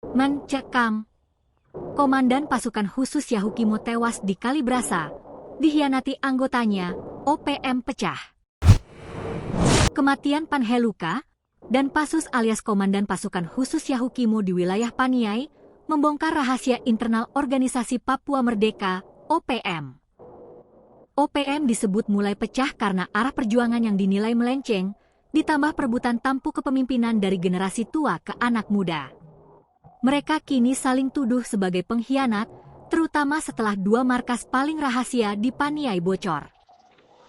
Mencekam. Komandan pasukan khusus Yahukimo tewas di Kalibrasa, dikhianati anggotanya, OPM pecah. Kematian Panheluka dan Pasus alias komandan pasukan khusus Yahukimo di wilayah Paniai membongkar rahasia internal organisasi Papua Merdeka, OPM. OPM disebut mulai pecah karena arah perjuangan yang dinilai melenceng, ditambah perebutan tampuk kepemimpinan dari generasi tua ke anak muda. Mereka kini saling tuduh sebagai pengkhianat, terutama setelah 2 markas paling rahasia di Paniai bocor.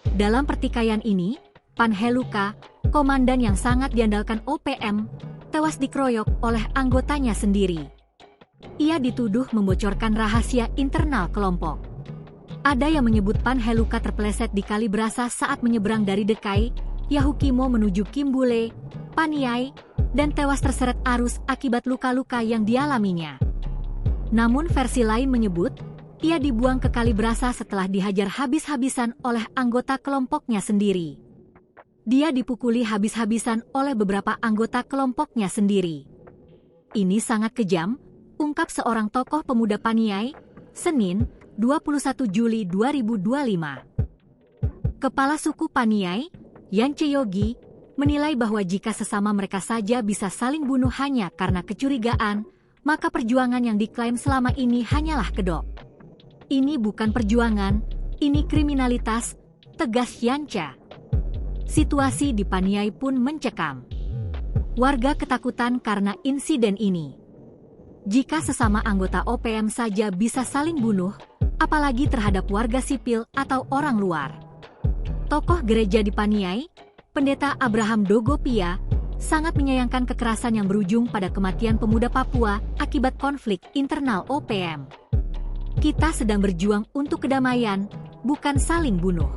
Dalam pertikaian ini, Panheluka, komandan yang sangat diandalkan OPM, tewas dikeroyok oleh anggotanya sendiri. Ia dituduh membocorkan rahasia internal kelompok. Ada yang menyebut Panheluka terpeleset di Kalibrasa saat menyeberang dari Dekai, Yahukimo menuju Kimbule, Paniai, dan tewas terseret arus akibat luka-luka yang dialaminya. Namun versi lain menyebut, ia dibuang ke Kalibrasa setelah dihajar habis-habisan oleh anggota kelompoknya sendiri. Dia dipukuli habis-habisan oleh beberapa anggota kelompoknya sendiri. Ini sangat kejam, ungkap seorang tokoh pemuda Paniai, Senin, 21 Juli 2025. Kepala suku Paniai, Yance Yogi, menilai bahwa jika sesama mereka saja bisa saling bunuh hanya karena kecurigaan, maka perjuangan yang diklaim selama ini hanyalah kedok. Ini bukan perjuangan, ini kriminalitas, tegas Yance. Situasi di Paniai pun mencekam. Warga ketakutan karena insiden ini. Jika sesama anggota OPM saja bisa saling bunuh, apalagi terhadap warga sipil atau orang luar. Tokoh gereja di Paniai, Pendeta Abraham Dogopia, sangat menyayangkan kekerasan yang berujung pada kematian pemuda Papua akibat konflik internal OPM. Kita sedang berjuang untuk kedamaian, bukan saling bunuh.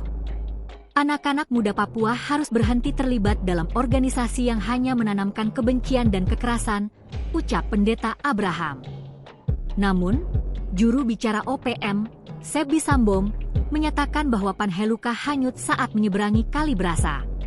Anak-anak muda Papua harus berhenti terlibat dalam organisasi yang hanya menanamkan kebencian dan kekerasan, ucap Pendeta Abraham. Namun, juru bicara OPM, Sebi Sambom, menyatakan bahwa Panheluka hanyut saat menyeberangi Kalibrasa.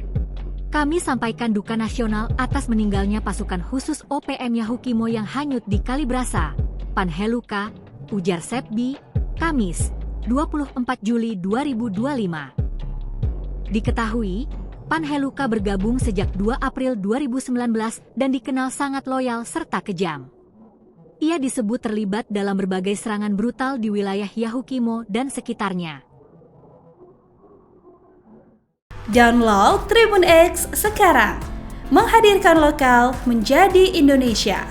Kami sampaikan duka nasional atas meninggalnya pasukan khusus OPM Yahukimo yang hanyut di Kalibrasa, Panheluka, ujar Sebi, Kamis, 24 Juli 2025. Diketahui, Panheluka bergabung sejak 2 April 2019 dan dikenal sangat loyal serta kejam. Ia disebut terlibat dalam berbagai serangan brutal di wilayah Yahukimo dan sekitarnya. Download Tribun X sekarang, menghadirkan lokal menjadi Indonesia.